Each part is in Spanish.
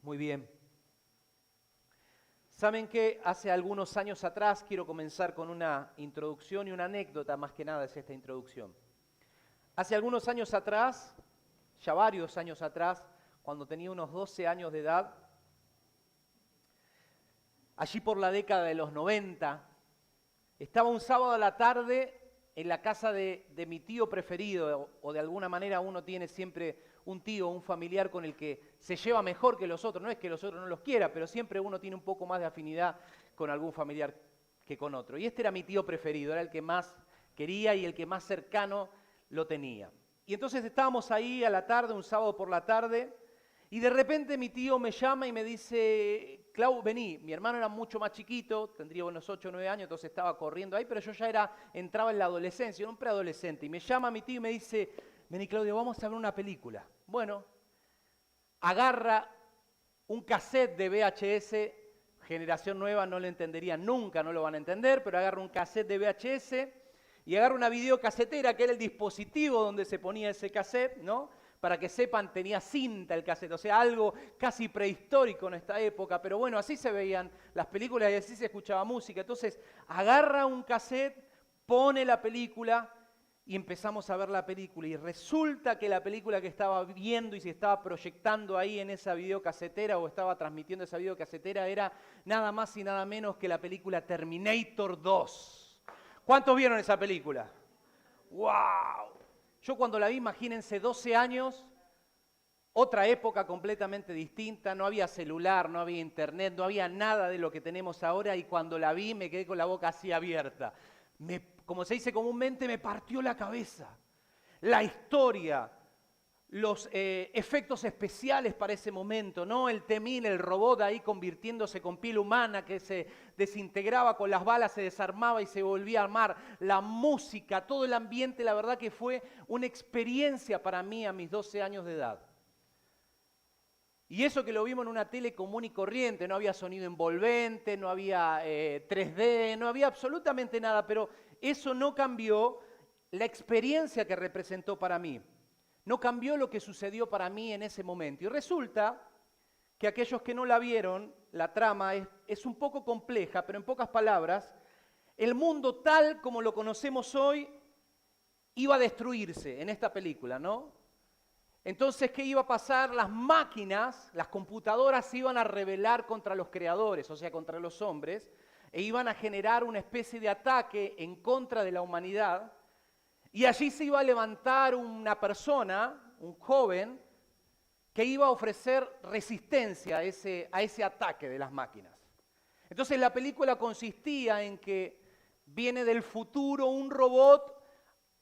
Muy bien. Saben que hace algunos años atrás, quiero comenzar con una introducción y una anécdota, más que nada es esta introducción. Hace algunos años atrás, ya varios años atrás, cuando tenía unos 12 años de edad, allí por la década de los 90, estaba un sábado a la tarde en la casa de mi tío preferido, o de alguna manera uno tiene siempre un tío, un familiar con el que se lleva mejor que los otros. No es que los otros no los quiera, pero siempre uno tiene un poco más de afinidad con algún familiar que con otro. Y este era mi tío preferido, era el que más quería y el que más cercano lo tenía. Y entonces estábamos ahí a la tarde, un sábado por la tarde, y de repente mi tío me llama y me dice: Clau, vení. Mi hermano era mucho más chiquito, tendría unos 8 o 9 años, entonces estaba corriendo ahí, pero yo ya entraba en la adolescencia, era un preadolescente. Y me llama mi tío y me dice: vení, Claudio, vamos a ver una película. Bueno, agarra un cassette de VHS, generación nueva no lo entendería nunca, no lo van a entender, pero agarra un cassette de VHS y agarra una videocasetera, que era el dispositivo donde se ponía ese cassette, ¿no? Para que sepan, tenía cinta el cassette, o sea, algo casi prehistórico en esta época, pero bueno, así se veían las películas y así se escuchaba música. Entonces, agarra un cassette, pone la película y empezamos a ver la película. Y resulta que la película que estaba viendo y se estaba proyectando ahí en esa videocasetera o estaba transmitiendo esa videocasetera era nada más y nada menos que la película Terminator 2. ¿Cuántos vieron esa película? ¡Wow! Yo cuando la vi, imagínense, 12 años, otra época completamente distinta, no había celular, no había internet, no había nada de lo que tenemos ahora, y cuando la vi me quedé con la boca así abierta. Como se dice comúnmente, me partió la cabeza. La historia, los efectos especiales para ese momento, ¿no? El T-1000, el robot ahí convirtiéndose con piel humana que se desintegraba con las balas, se desarmaba y se volvía a armar. La música, todo el ambiente, la verdad que fue una experiencia para mí a mis 12 años de edad. Y eso que lo vimos en una tele común y corriente, no había sonido envolvente, no había 3D, no había absolutamente nada, pero eso no cambió la experiencia que representó para mí. No cambió lo que sucedió para mí en ese momento. Y resulta que aquellos que no la vieron, la trama es un poco compleja, pero en pocas palabras, el mundo tal como lo conocemos hoy iba a destruirse en esta película, ¿no? Entonces, ¿qué iba a pasar? Las máquinas, las computadoras se iban a rebelar contra los creadores, o sea, contra los hombres, e iban a generar una especie de ataque en contra de la humanidad. Y allí se iba a levantar una persona, un joven, que iba a ofrecer resistencia a ese ataque de las máquinas. Entonces la película consistía en que viene del futuro un robot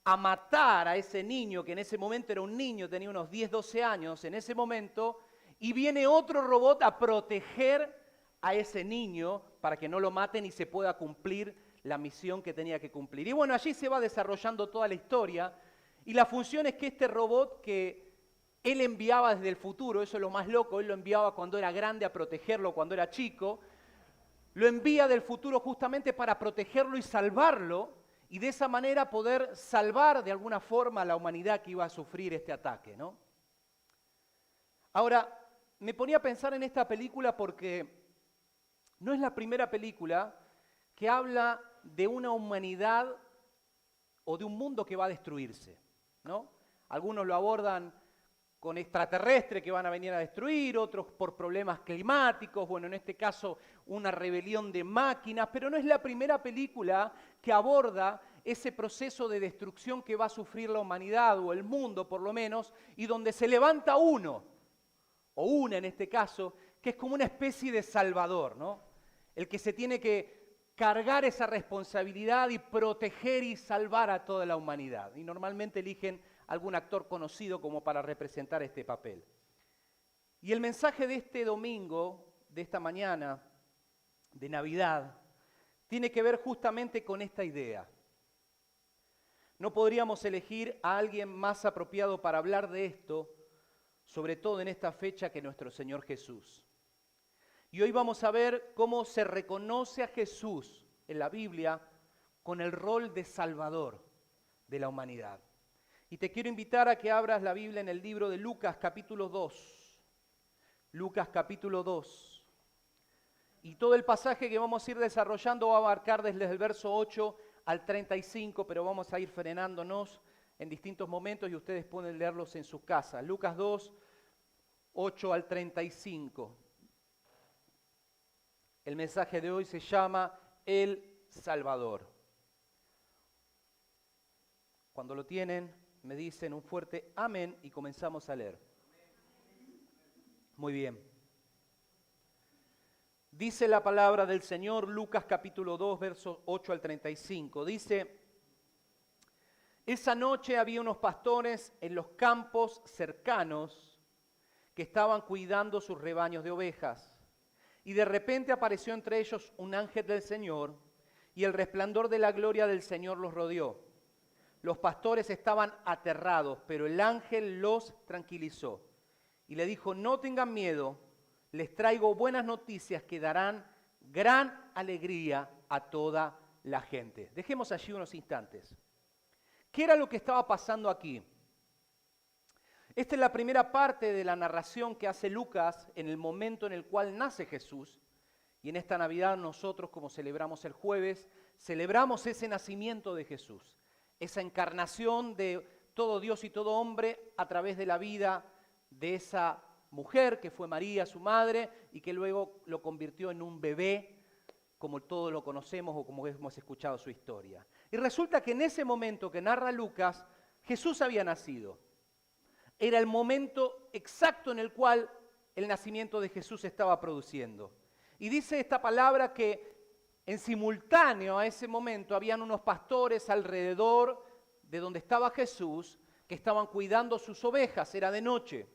a matar a ese niño, que en ese momento era un niño, tenía unos 10, 12 años en ese momento, y viene otro robot a proteger a ese niño para que no lo maten y se pueda cumplir la misión que tenía que cumplir. Y bueno, allí se va desarrollando toda la historia, y la función es que este robot que él enviaba desde el futuro, eso es lo más loco, él lo enviaba cuando era grande a protegerlo, cuando era chico, lo envía del futuro justamente para protegerlo y salvarlo, y de esa manera poder salvar de alguna forma a la humanidad que iba a sufrir este ataque, ¿no? Ahora, me ponía a pensar en esta película porque no es la primera película que habla de una humanidad o de un mundo que va a destruirse, ¿no? Algunos lo abordan con extraterrestres que van a venir a destruir, otros por problemas climáticos, bueno, en este caso una rebelión de máquinas, pero no es la primera película que aborda ese proceso de destrucción que va a sufrir la humanidad o el mundo por lo menos, y donde se levanta uno, o una en este caso, que es como una especie de salvador, ¿no? El que se tiene que cargar esa responsabilidad y proteger y salvar a toda la humanidad. Y normalmente eligen algún actor conocido como para representar este papel. Y el mensaje de este domingo, de esta mañana, de Navidad, tiene que ver justamente con esta idea. No podríamos elegir a alguien más apropiado para hablar de esto, sobre todo en esta fecha, que nuestro Señor Jesús. Y hoy vamos a ver cómo se reconoce a Jesús en la Biblia con el rol de Salvador de la humanidad. Y te quiero invitar a que abras la Biblia en el libro de Lucas, capítulo 2. Lucas capítulo 2. Y todo el pasaje que vamos a ir desarrollando va a abarcar desde el verso 8 al 35, pero vamos a ir frenándonos en distintos momentos y ustedes pueden leerlos en sus casas. Lucas 2, 8 al 35. El mensaje de hoy se llama El Salvador. Cuando lo tienen, me dicen un fuerte amén y comenzamos a leer. Muy bien. Dice la palabra del Señor, Lucas capítulo 2, versos 8 al 35. Dice: esa noche había unos pastores en los campos cercanos que estaban cuidando sus rebaños de ovejas. Y de repente apareció entre ellos un ángel del Señor, y el resplandor de la gloria del Señor los rodeó. Los pastores estaban aterrados, pero el ángel los tranquilizó. Y le dijo: no tengan miedo, les traigo buenas noticias que darán gran alegría a toda la gente. Dejemos allí unos instantes. ¿Qué era lo que estaba pasando aquí? Esta es la primera parte de la narración que hace Lucas en el momento en el cual nace Jesús. Y en esta Navidad nosotros, como celebramos el jueves, celebramos ese nacimiento de Jesús. Esa encarnación de todo Dios y todo hombre a través de la vida de esa mujer que fue María, su madre, y que luego lo convirtió en un bebé, como todos lo conocemos o como hemos escuchado su historia. Y resulta que en ese momento que narra Lucas, Jesús había nacido. Era el momento exacto en el cual el nacimiento de Jesús estaba produciendo. Y dice esta palabra que en simultáneo a ese momento habían unos pastores alrededor de donde estaba Jesús que estaban cuidando sus ovejas, era de noche.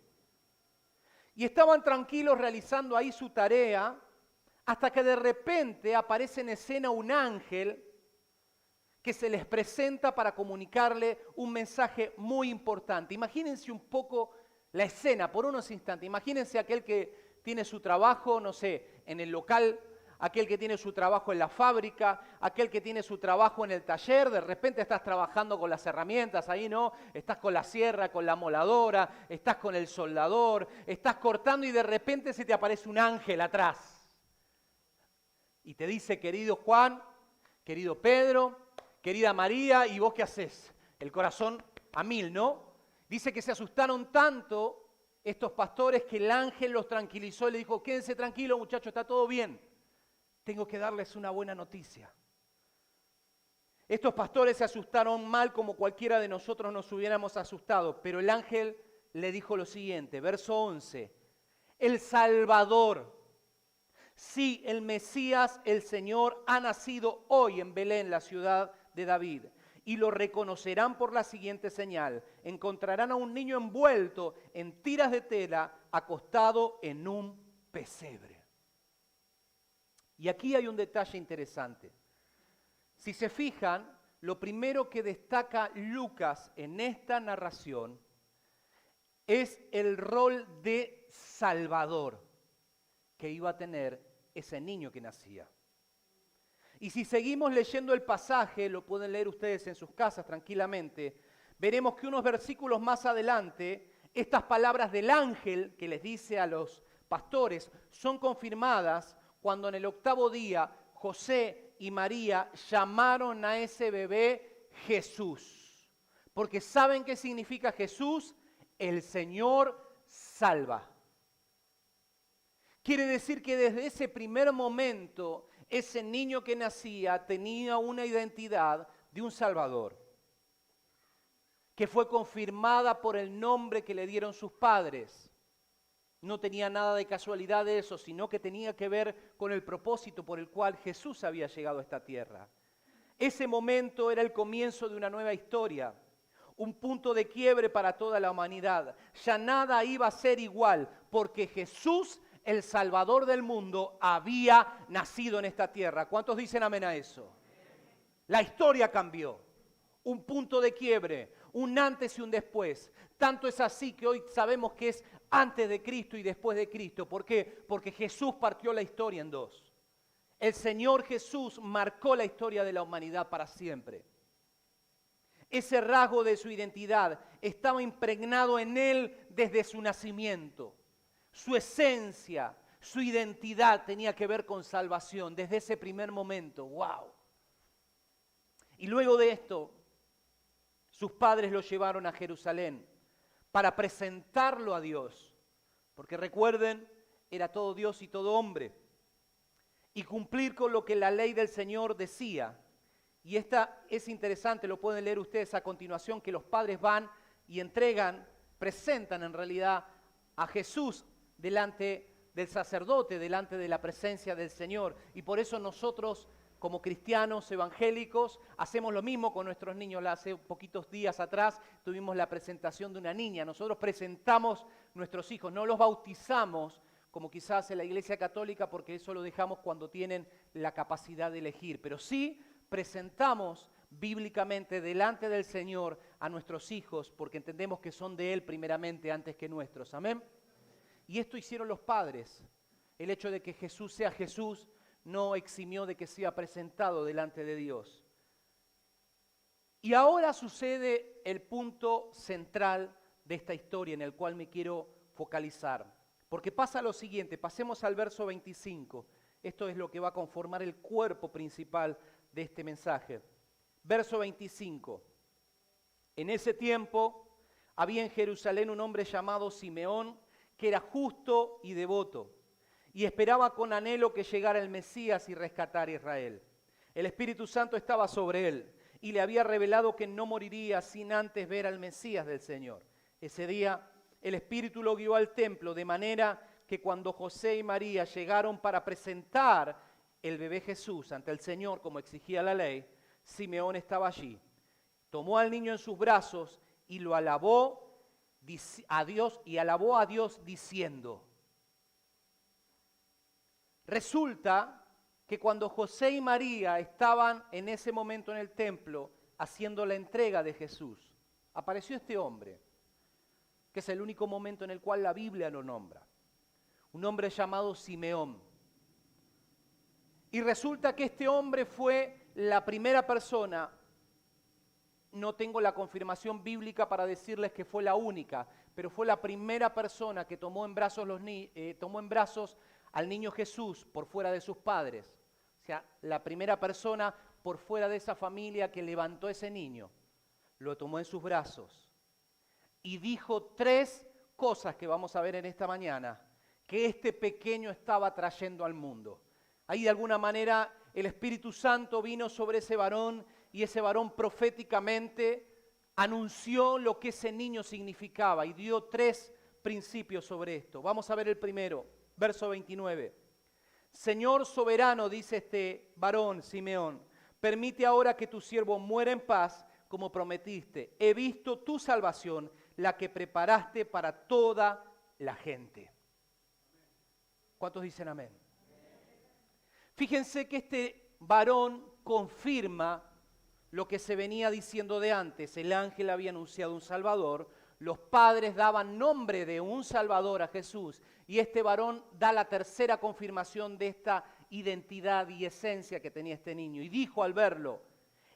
Y estaban tranquilos realizando ahí su tarea hasta que de repente aparece en escena un ángel que se les presenta para comunicarle un mensaje muy importante. Imagínense un poco la escena por unos instantes. Imagínense aquel que tiene su trabajo, no sé, en el local, aquel que tiene su trabajo en la fábrica, aquel que tiene su trabajo en el taller. De repente estás trabajando con las herramientas, ahí no, estás con la sierra, con la moladora, estás con el soldador, estás cortando y de repente se te aparece un ángel atrás. Y te dice: querido Juan, querido Pedro, querida María, ¿y vos qué hacés? El corazón a mil, ¿no? Dice que se asustaron tanto estos pastores que el ángel los tranquilizó y le dijo: quédense tranquilos, muchachos, está todo bien. Tengo que darles una buena noticia. Estos pastores se asustaron mal como cualquiera de nosotros nos hubiéramos asustado, pero el ángel le dijo lo siguiente, verso 11. El Salvador, sí, el Mesías, el Señor, ha nacido hoy en Belén, la ciudad de David, y lo reconocerán por la siguiente señal: encontrarán a un niño envuelto en tiras de tela, acostado en un pesebre. Y aquí hay un detalle interesante. Si se fijan, lo primero que destaca Lucas en esta narración es el rol de Salvador que iba a tener ese niño que nacía. Y si seguimos leyendo el pasaje, lo pueden leer ustedes en sus casas tranquilamente, veremos que unos versículos más adelante, estas palabras del ángel que les dice a los pastores son confirmadas cuando en el 8º día José y María llamaron a ese bebé Jesús. Porque ¿saben qué significa Jesús? El Señor salva. Quiere decir que desde ese primer momento, ese niño que nacía tenía una identidad de un Salvador, que fue confirmada por el nombre que le dieron sus padres. No tenía nada de casualidad de eso, sino que tenía que ver con el propósito por el cual Jesús había llegado a esta tierra. Ese momento era el comienzo de una nueva historia, un punto de quiebre para toda la humanidad. Ya nada iba a ser igual, porque Jesús, el Salvador del mundo, había nacido en esta tierra. ¿Cuántos dicen amén a eso? La historia cambió. Un punto de quiebre, un antes y un después. Tanto es así que hoy sabemos que es antes de Cristo y después de Cristo. ¿Por qué? Porque Jesús partió la historia en dos. El Señor Jesús marcó la historia de la humanidad para siempre. Ese rasgo de su identidad estaba impregnado en Él desde su nacimiento. su esencia, su identidad tenía que ver con salvación desde ese primer momento. ¡Wow! Y luego de esto, sus padres lo llevaron a Jerusalén para presentarlo a Dios. Porque recuerden, era todo Dios y todo hombre. Y cumplir con lo que la ley del Señor decía. Y esta es interesante, lo pueden leer ustedes a continuación, que los padres van y presentan en realidad a Jesús delante del sacerdote, delante de la presencia del Señor. Y por eso nosotros, como cristianos evangélicos, hacemos lo mismo con nuestros niños. Hace poquitos días atrás tuvimos la presentación de una niña. Nosotros presentamos nuestros hijos, no los bautizamos como quizás en la Iglesia Católica, porque eso lo dejamos cuando tienen la capacidad de elegir. Pero sí presentamos bíblicamente delante del Señor a nuestros hijos, porque entendemos que son de Él primeramente antes que nuestros. Amén. Y esto hicieron los padres. El hecho de que Jesús sea Jesús no eximió de que sea presentado delante de Dios. Y ahora sucede el punto central de esta historia en el cual me quiero focalizar. Porque pasa lo siguiente, pasemos al verso 25. Esto es lo que va a conformar el cuerpo principal de este mensaje. Verso 25. En ese tiempo había en Jerusalén un hombre llamado Simeón, que era justo y devoto, y esperaba con anhelo que llegara el Mesías y rescatara a Israel. El Espíritu Santo estaba sobre él, y le había revelado que no moriría sin antes ver al Mesías del Señor. Ese día el Espíritu lo guió al templo, de manera que cuando José y María llegaron para presentar el bebé Jesús ante el Señor, como exigía la ley, Simeón estaba allí. Tomó al niño en sus brazos y lo alabó a Dios diciendo. Resulta que cuando José y María estaban en ese momento en el templo haciendo la entrega de Jesús, apareció este hombre, que es el único momento en el cual la Biblia lo nombra. Un hombre llamado Simeón. Y resulta que este hombre fue la primera persona, no tengo la confirmación bíblica para decirles que fue la única, pero fue la primera persona que tomó en brazos al niño Jesús por fuera de sus padres. O sea, la primera persona por fuera de esa familia que levantó ese niño, lo tomó en sus brazos y dijo 3 cosas que vamos a ver en esta mañana que este pequeño estaba trayendo al mundo. Ahí de alguna manera el Espíritu Santo vino sobre ese varón y ese varón proféticamente anunció lo que ese niño significaba y dio 3 principios sobre esto. Vamos a ver el primero, verso 29. Señor soberano, dice este varón, Simeón, permite ahora que tu siervo muera en paz como prometiste. He visto tu salvación, la que preparaste para toda la gente. ¿Cuántos dicen amén? Fíjense que este varón confirma lo que se venía diciendo de antes. El ángel había anunciado un Salvador, los padres daban nombre de un Salvador a Jesús, y este varón da la tercera confirmación de esta identidad y esencia que tenía este niño. Y dijo al verlo,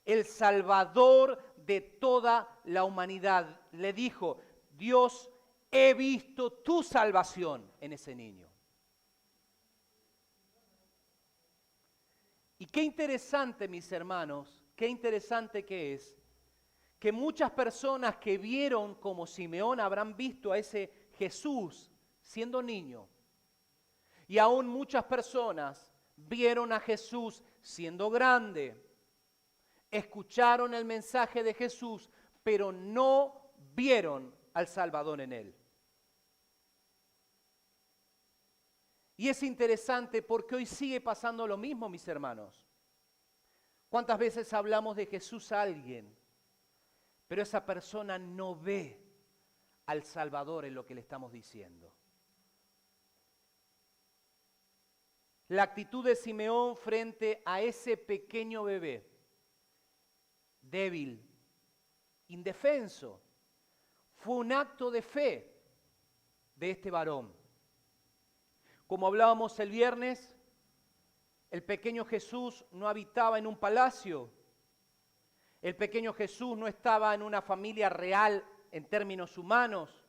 el Salvador de toda la humanidad. Le dijo, Dios, he visto tu salvación en ese niño. Y qué interesante, mis hermanos, qué interesante que es que muchas personas que vieron como Simeón habrán visto a ese Jesús siendo niño. Y aún muchas personas vieron a Jesús siendo grande. Escucharon el mensaje de Jesús, pero no vieron al Salvador en él. Y es interesante porque hoy sigue pasando lo mismo, mis hermanos. ¿Cuántas veces hablamos de Jesús a alguien, pero esa persona no ve al Salvador en lo que le estamos diciendo? La actitud de Simeón frente a ese pequeño bebé, débil, indefenso, fue un acto de fe de este varón. Como hablábamos el viernes, el pequeño Jesús no habitaba en un palacio. El pequeño Jesús no estaba en una familia real en términos humanos.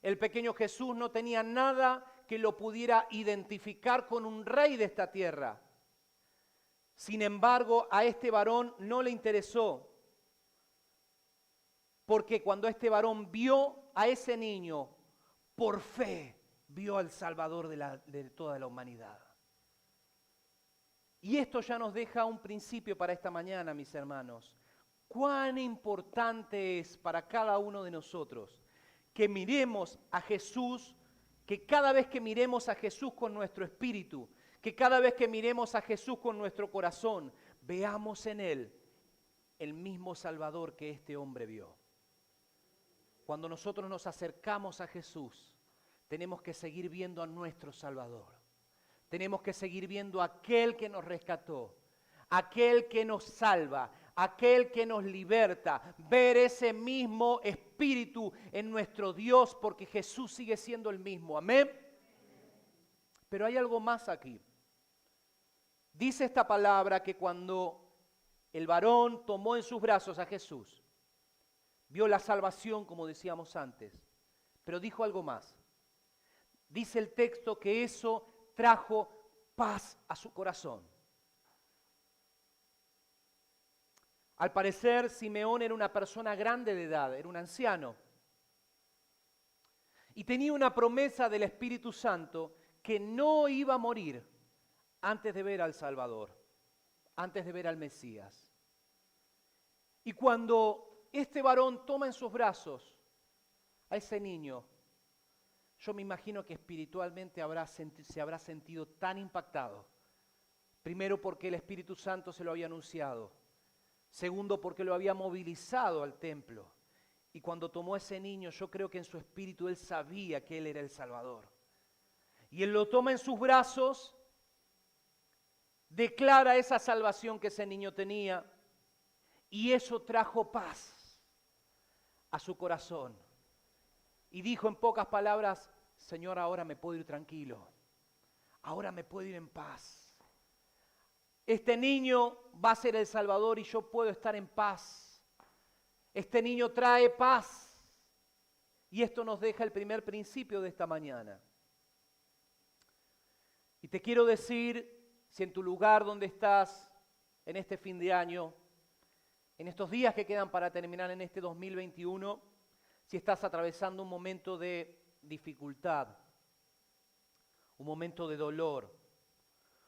El pequeño Jesús no tenía nada que lo pudiera identificar con un rey de esta tierra. Sin embargo, a este varón no le interesó, porque cuando este varón vio a ese niño, por fe, vio al Salvador de toda la humanidad. Y esto ya nos deja un principio para esta mañana, mis hermanos. Cuán importante es para cada uno de nosotros que miremos a Jesús, que cada vez que miremos a Jesús con nuestro espíritu, que cada vez que miremos a Jesús con nuestro corazón, veamos en Él el mismo Salvador que este hombre vio. Cuando nosotros nos acercamos a Jesús, tenemos que seguir viendo a nuestro Salvador. Tenemos que seguir viendo a aquel que nos rescató, aquel que nos salva, aquel que nos liberta. Ver ese mismo espíritu en nuestro Dios, porque Jesús sigue siendo el mismo. Amén. Pero hay algo más aquí. Dice esta palabra que cuando el varón tomó en sus brazos a Jesús, vio la salvación, como decíamos antes, pero dijo algo más. Dice el texto que eso trajo paz a su corazón. Al parecer, Simeón era una persona grande de edad, era un anciano. Y tenía una promesa del Espíritu Santo que no iba a morir antes de ver al Salvador, antes de ver al Mesías. Y cuando este varón toma en sus brazos a ese niño, yo me imagino que espiritualmente se habrá sentido tan impactado. Primero porque el Espíritu Santo se lo había anunciado. Segundo porque lo había movilizado al templo. Y cuando tomó a ese niño, yo creo que en su espíritu él sabía que él era el Salvador. Y él lo toma en sus brazos, declara esa salvación que ese niño tenía, y eso trajo paz a su corazón. Y dijo en pocas palabras: Señor, ahora me puedo ir tranquilo, ahora me puedo ir en paz. Este niño va a ser el Salvador y yo puedo estar en paz. Este niño trae paz. Y esto nos deja el primer principio de esta mañana. Y te quiero decir, si en tu lugar donde estás, en este fin de año, en estos días que quedan para terminar en este 2021, si estás atravesando un momento de dificultad, un momento de dolor,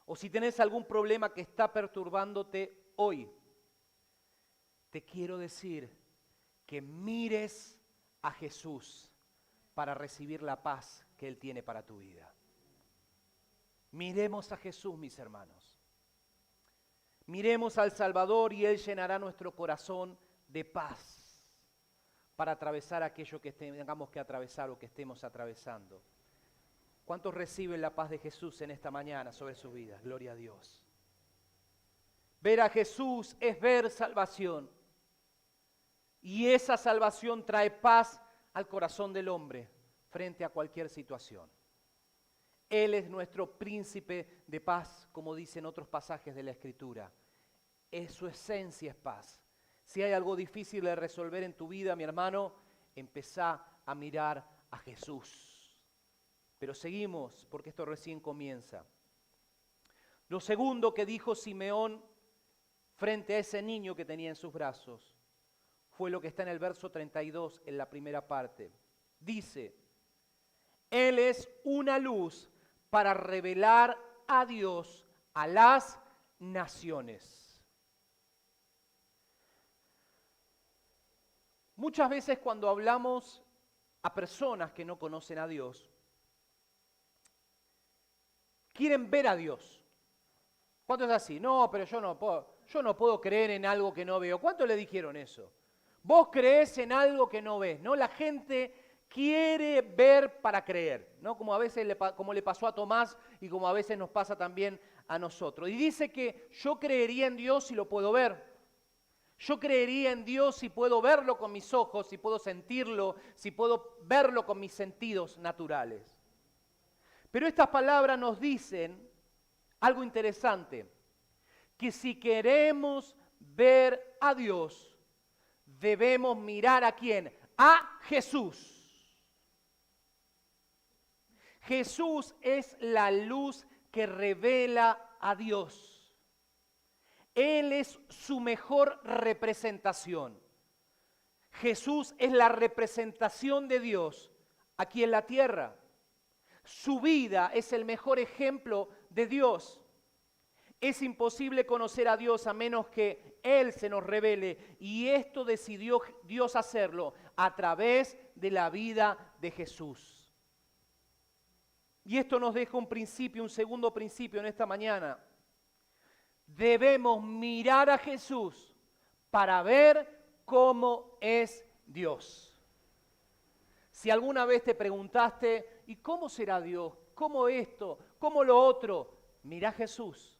o si tienes algún problema que está perturbándote hoy, te quiero decir que mires a Jesús para recibir la paz que Él tiene para tu vida. Miremos a Jesús, mis hermanos. Miremos al Salvador y Él llenará nuestro corazón de paz para atravesar aquello que tengamos que atravesar o que estemos atravesando. ¿Cuántos reciben la paz de Jesús en esta mañana sobre sus vidas? Gloria a Dios. Ver a Jesús es ver salvación. Y esa salvación trae paz al corazón del hombre frente a cualquier situación. Él es nuestro príncipe de paz, como dicen otros pasajes de la Escritura. Su esencia es paz. Si hay algo difícil de resolver en tu vida, mi hermano, empezá a mirar a Jesús. Pero seguimos, porque esto recién comienza. Lo segundo que dijo Simeón frente a ese niño que tenía en sus brazos fue lo que está en el verso 32, en la primera parte. Dice: Él es una luz para revelar a Dios a las naciones. Muchas veces cuando hablamos a personas que no conocen a Dios, quieren ver a Dios. ¿Cuánto es así? No, pero yo no puedo creer en algo que no veo. ¿Cuánto le dijeron eso? Vos creés en algo que no ves, ¿no? La gente quiere ver para creer, ¿no? Como a veces como le pasó a Tomás y como a veces nos pasa también a nosotros. Y dice que yo creería en Dios si lo puedo ver. Yo creería en Dios si puedo verlo con mis ojos, si puedo sentirlo, si puedo verlo con mis sentidos naturales. Pero estas palabras nos dicen algo interesante, que si queremos ver a Dios, debemos mirar ¿a quién? A Jesús. Jesús es la luz que revela a Dios. Él es su mejor representación. Jesús es la representación de Dios aquí en la tierra. Su vida es el mejor ejemplo de Dios. Es imposible conocer a Dios a menos que Él se nos revele, y esto decidió Dios hacerlo a través de la vida de Jesús. Y esto nos deja un principio, un segundo principio en esta mañana. Debemos mirar a Jesús para ver cómo es Dios. Si alguna vez te preguntaste, ¿y cómo será Dios? ¿Cómo esto? ¿Cómo lo otro? Mira a Jesús.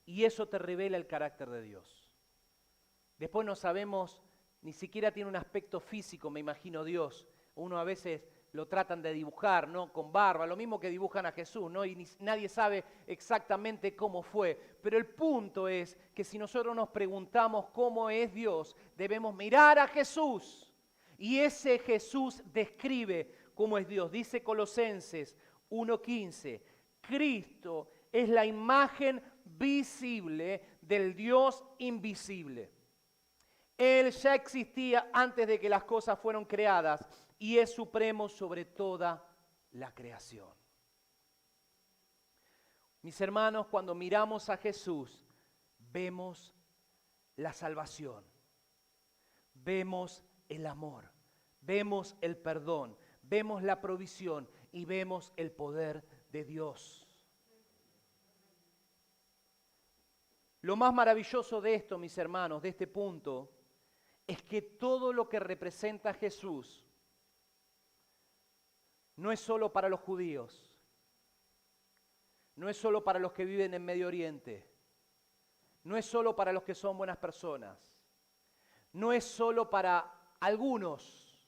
Y eso te revela el carácter de Dios. Después no sabemos, ni siquiera tiene un aspecto físico, me imagino Dios. Uno a veces lo tratan de dibujar, ¿no? Con barba, lo mismo que dibujan a Jesús, ¿no? Y nadie sabe exactamente cómo fue. Pero el punto es que si nosotros nos preguntamos cómo es Dios, debemos mirar a Jesús. Y ese Jesús describe cómo es Dios. Dice Colosenses 1:15, Cristo es la imagen visible del Dios invisible. Él ya existía antes de que las cosas fueron creadas y es supremo sobre toda la creación. Mis hermanos, cuando miramos a Jesús, vemos la salvación, vemos el amor, vemos el perdón, vemos la provisión y vemos el poder de Dios. Lo más maravilloso de esto, mis hermanos, de este punto, es que todo lo que representa a Jesús no es solo para los judíos, no es solo para los que viven en Medio Oriente, no es solo para los que son buenas personas, no es solo para algunos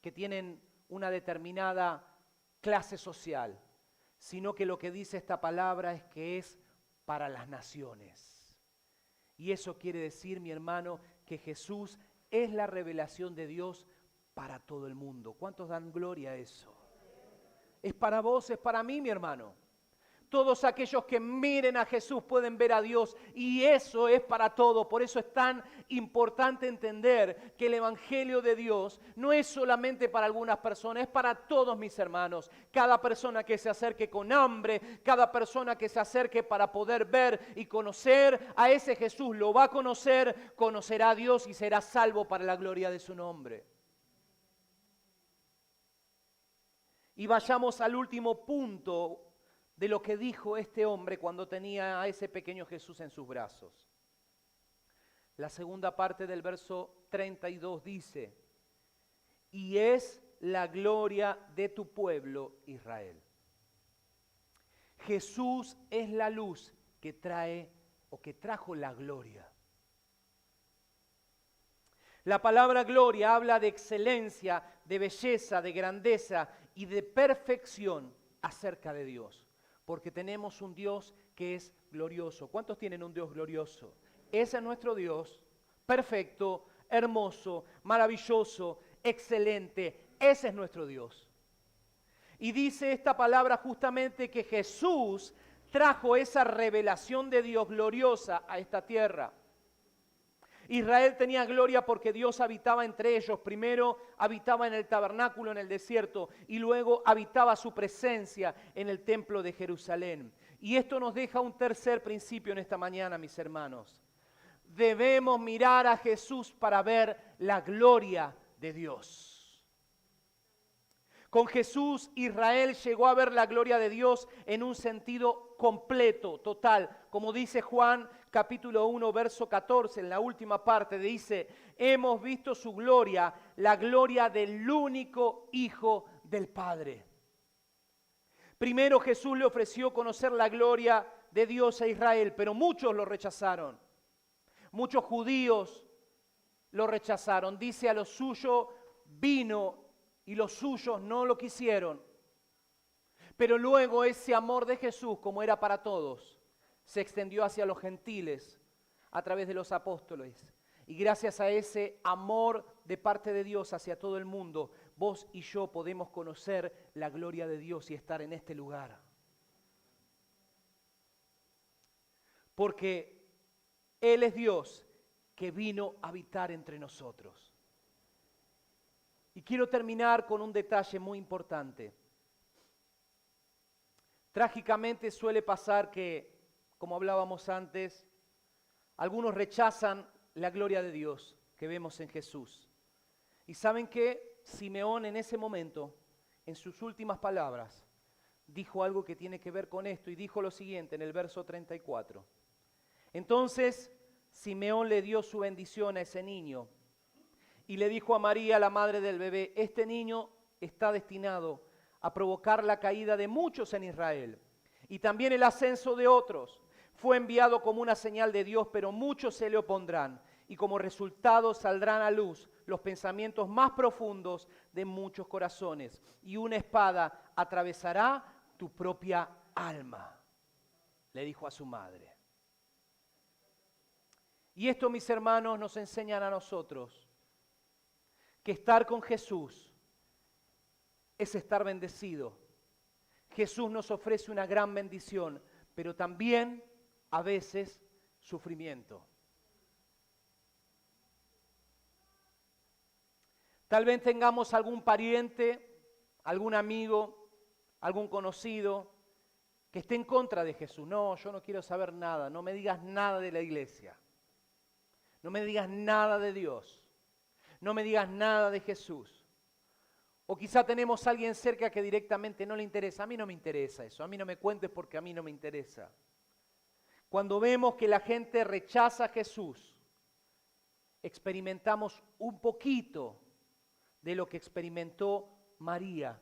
que tienen una determinada clase social, sino que lo que dice esta palabra es que es para las naciones. Y eso quiere decir, mi hermano, que Jesús es la revelación de Dios para todo el mundo. ¿Cuántos dan gloria a eso? Es para vos, es para mí, mi hermano. Todos aquellos que miren a Jesús pueden ver a Dios y eso es para todo. Por eso es tan importante entender que el Evangelio de Dios no es solamente para algunas personas, es para todos mis hermanos. Cada persona que se acerque con hambre, cada persona que se acerque para poder ver y conocer a ese Jesús, lo va a conocer, conocerá a Dios y será salvo para la gloria de su nombre. Y vayamos al último punto de lo que dijo este hombre cuando tenía a ese pequeño Jesús en sus brazos. La segunda parte del verso 32 dice, y es la gloria de tu pueblo Israel. Jesús es la luz que trae o que trajo la gloria. La palabra gloria habla de excelencia, de belleza, de grandeza y de perfección acerca de Dios. Porque tenemos un Dios que es glorioso. ¿Cuántos tienen un Dios glorioso? Ese es nuestro Dios, perfecto, hermoso, maravilloso, excelente. Ese es nuestro Dios. Y dice esta palabra justamente que Jesús trajo esa revelación de Dios gloriosa a esta tierra. Israel tenía gloria porque Dios habitaba entre ellos. Primero habitaba en el tabernáculo en el desierto y luego habitaba su presencia en el templo de Jerusalén. Y esto nos deja un tercer principio en esta mañana, mis hermanos. Debemos mirar a Jesús para ver la gloria de Dios. Con Jesús, Israel llegó a ver la gloria de Dios en un sentido completo, total. Como dice Juan capítulo 1, verso 14, en la última parte, dice, hemos visto su gloria, la gloria del único Hijo del Padre. Primero Jesús le ofreció conocer la gloria de Dios a Israel, pero muchos lo rechazaron. Muchos judíos lo rechazaron. Dice, a lo suyo vino y los suyos no lo quisieron. Pero luego ese amor de Jesús, como era para todos, se extendió hacia los gentiles a través de los apóstoles. Y gracias a ese amor de parte de Dios hacia todo el mundo, vos y yo podemos conocer la gloria de Dios y estar en este lugar. Porque Él es Dios que vino a habitar entre nosotros. Y quiero terminar con un detalle muy importante. Trágicamente suele pasar que, como hablábamos antes, algunos rechazan la gloria de Dios que vemos en Jesús. Y saben que Simeón en ese momento, en sus últimas palabras, dijo algo que tiene que ver con esto y dijo lo siguiente en el verso 34. Entonces Simeón le dio su bendición a ese niño y le dijo a María, la madre del bebé, este niño está destinado a provocar la caída de muchos en Israel y también el ascenso de otros. Fue enviado como una señal de Dios, pero muchos se le opondrán y como resultado saldrán a luz los pensamientos más profundos de muchos corazones y una espada atravesará tu propia alma, le dijo a su madre. Y esto, mis hermanos, nos enseñan a nosotros que estar con Jesús es estar bendecido. Jesús nos ofrece una gran bendición, pero también a veces sufrimiento. Tal vez tengamos algún pariente, algún amigo, algún conocido que esté en contra de Jesús. No, yo no quiero saber nada, no me digas nada de la iglesia. No me digas nada de Dios. No me digas nada de Jesús. O quizá tenemos a alguien cerca que directamente no le interesa. A mí no me interesa eso. A mí no me cuentes porque a mí no me interesa. Cuando vemos que la gente rechaza a Jesús, experimentamos un poquito de lo que experimentó María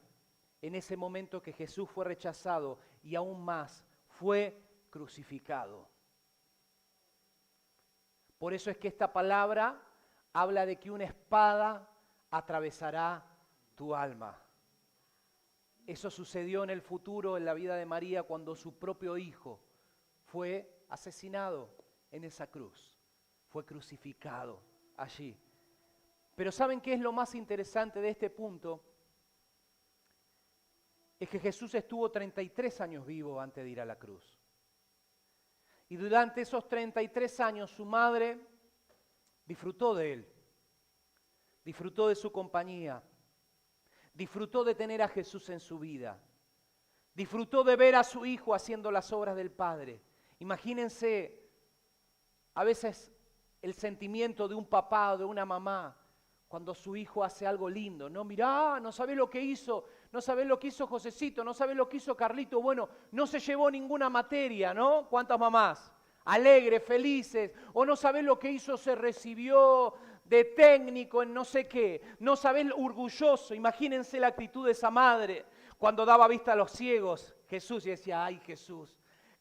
en ese momento que Jesús fue rechazado y aún más fue crucificado. Por eso es que esta palabra habla de que una espada atravesará tu alma. Eso sucedió en el futuro, en la vida de María, cuando su propio hijo fue asesinado en esa cruz. Fue crucificado allí. Pero ¿saben qué es lo más interesante de este punto? Es que Jesús estuvo 33 años vivo antes de ir a la cruz. Y durante esos 33 años su madre disfrutó de él, disfrutó de su compañía, disfrutó de tener a Jesús en su vida, disfrutó de ver a su hijo haciendo las obras del Padre. Imagínense a veces el sentimiento de un papá o de una mamá cuando su hijo hace algo lindo, ¿no? Mirá, no sabés lo que hizo, no sabés lo que hizo Josecito, no sabés lo que hizo Carlito. Bueno, no se llevó ninguna materia, ¿no? ¿Cuántas mamás? Alegres, felices. O no sabés lo que hizo, se recibió de técnico en no sé qué. No sabés, orgulloso. Imagínense la actitud de esa madre cuando daba vista a los ciegos. Jesús y decía, ay Jesús.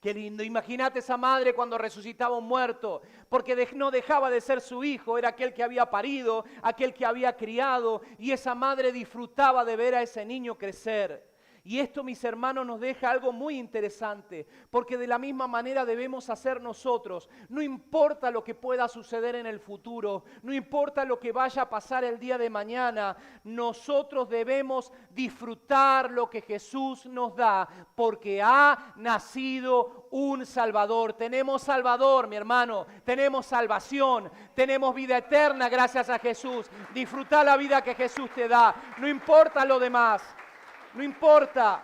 Qué lindo, imagínate esa madre cuando resucitaba un muerto, porque no dejaba de ser su hijo, era aquel que había parido, aquel que había criado, y esa madre disfrutaba de ver a ese niño crecer. Y esto, mis hermanos, nos deja algo muy interesante, porque de la misma manera debemos hacer nosotros. No importa lo que pueda suceder en el futuro, no importa lo que vaya a pasar el día de mañana, nosotros debemos disfrutar lo que Jesús nos da, porque ha nacido un Salvador. Tenemos Salvador, mi hermano, tenemos salvación, tenemos vida eterna gracias a Jesús. Disfruta la vida que Jesús te da, no importa lo demás. No importa.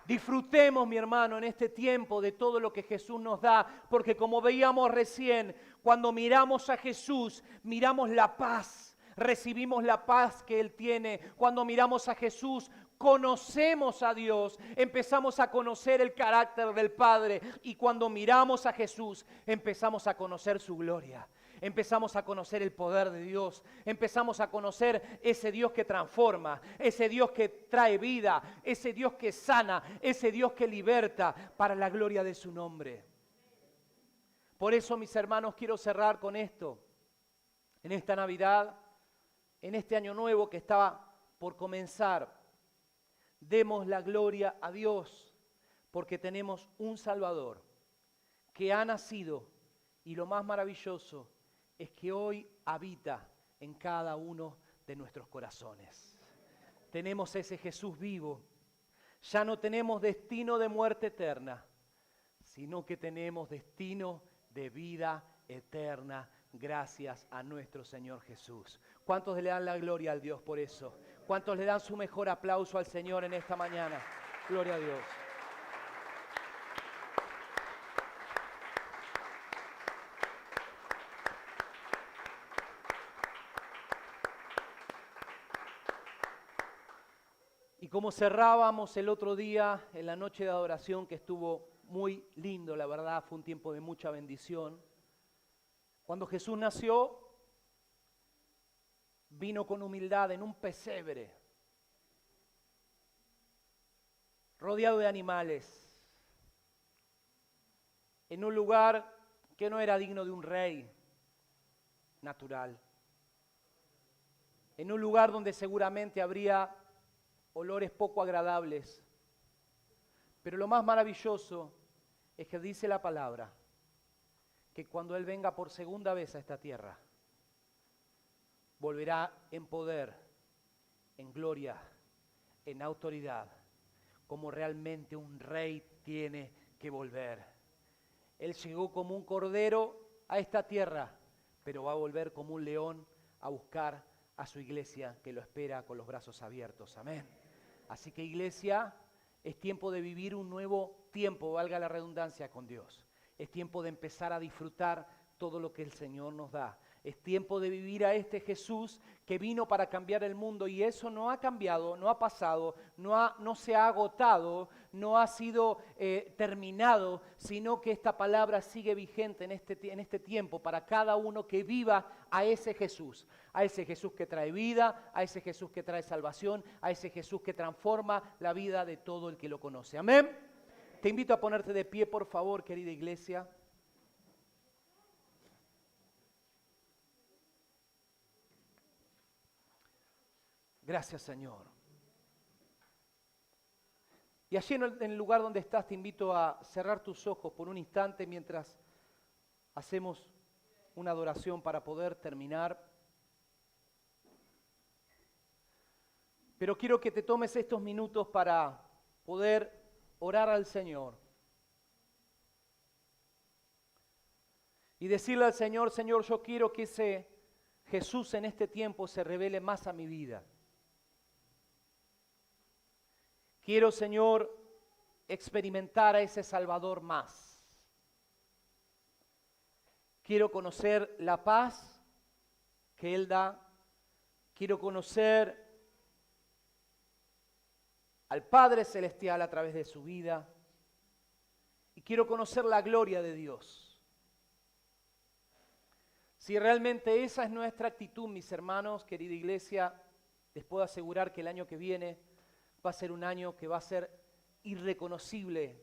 Disfrutemos, mi hermano, en este tiempo de todo lo que Jesús nos da, porque como veíamos recién, cuando miramos a Jesús, miramos la paz, recibimos la paz que Él tiene. Cuando miramos a Jesús, conocemos a Dios, empezamos a conocer el carácter del Padre, y cuando miramos a Jesús, empezamos a conocer su gloria. Empezamos a conocer el poder de Dios, empezamos a conocer ese Dios que transforma, ese Dios que trae vida, ese Dios que sana, ese Dios que liberta para la gloria de su nombre. Por eso, mis hermanos, quiero cerrar con esto. En esta Navidad, en este año nuevo que estaba por comenzar, demos la gloria a Dios porque tenemos un Salvador que ha nacido, y lo más maravilloso es que hoy habita en cada uno de nuestros corazones. Tenemos ese Jesús vivo. Ya no tenemos destino de muerte eterna, sino que tenemos destino de vida eterna, gracias a nuestro Señor Jesús. ¿Cuántos le dan la gloria al Dios por eso? ¿Cuántos le dan su mejor aplauso al Señor en esta mañana? Gloria a Dios. Y como cerrábamos el otro día en la noche de adoración, que estuvo muy lindo, la verdad, fue un tiempo de mucha bendición. Cuando Jesús nació, vino con humildad en un pesebre, rodeado de animales, en un lugar que no era digno de un rey natural, en un lugar donde seguramente habría olores poco agradables. Pero lo más maravilloso es que dice la palabra que cuando Él venga por segunda vez a esta tierra, volverá en poder, en gloria, en autoridad, como realmente un rey tiene que volver. Él llegó como un cordero a esta tierra, pero va a volver como un león a buscar a su iglesia que lo espera con los brazos abiertos. Amén. Así que, iglesia, es tiempo de vivir un nuevo tiempo, valga la redundancia, con Dios. Es tiempo de empezar a disfrutar todo lo que el Señor nos da. Es tiempo de vivir a este Jesús que vino para cambiar el mundo, y eso no ha cambiado, no ha pasado, no se ha agotado, no ha sido terminado, sino que esta palabra sigue vigente en este tiempo para cada uno que viva a ese Jesús que trae vida, a ese Jesús que trae salvación, a ese Jesús que transforma la vida de todo el que lo conoce. Amén. Te invito a ponerte de pie, por favor, querida iglesia. Gracias, Señor. Y allí en el lugar donde estás, te invito a cerrar tus ojos por un instante mientras hacemos una adoración para poder terminar. Pero quiero que te tomes estos minutos para poder orar al Señor. Y decirle al Señor: Señor, yo quiero que ese Jesús en este tiempo se revele más a mi vida. Quiero, Señor, experimentar a ese Salvador más. Quiero conocer la paz que Él da. Quiero conocer al Padre Celestial a través de su vida. Y quiero conocer la gloria de Dios. Si realmente esa es nuestra actitud, mis hermanos, querida iglesia, les puedo asegurar que el año que viene va a ser un año que va a ser irreconocible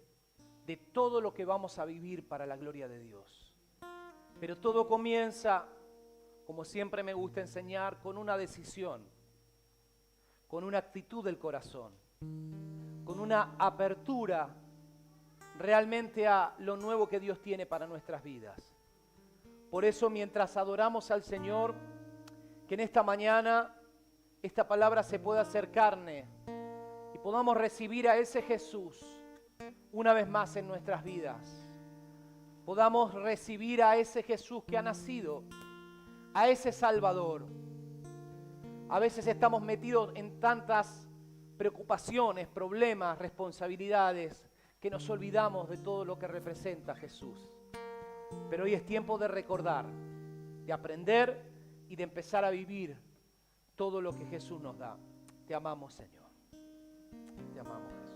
de todo lo que vamos a vivir para la gloria de Dios. Pero todo comienza, como siempre me gusta enseñar, con una decisión, con una actitud del corazón, con una apertura realmente a lo nuevo que Dios tiene para nuestras vidas. Por eso, mientras adoramos al Señor, que en esta mañana esta palabra se pueda hacer carne y podamos recibir a ese Jesús una vez más en nuestras vidas. Podamos recibir a ese Jesús que ha nacido, a ese Salvador. A veces estamos metidos en tantas preocupaciones, problemas, responsabilidades, que nos olvidamos de todo lo que representa Jesús. Pero hoy es tiempo de recordar, de aprender y de empezar a vivir todo lo que Jesús nos da. Te amamos, Señor. Te amamos, Jesús.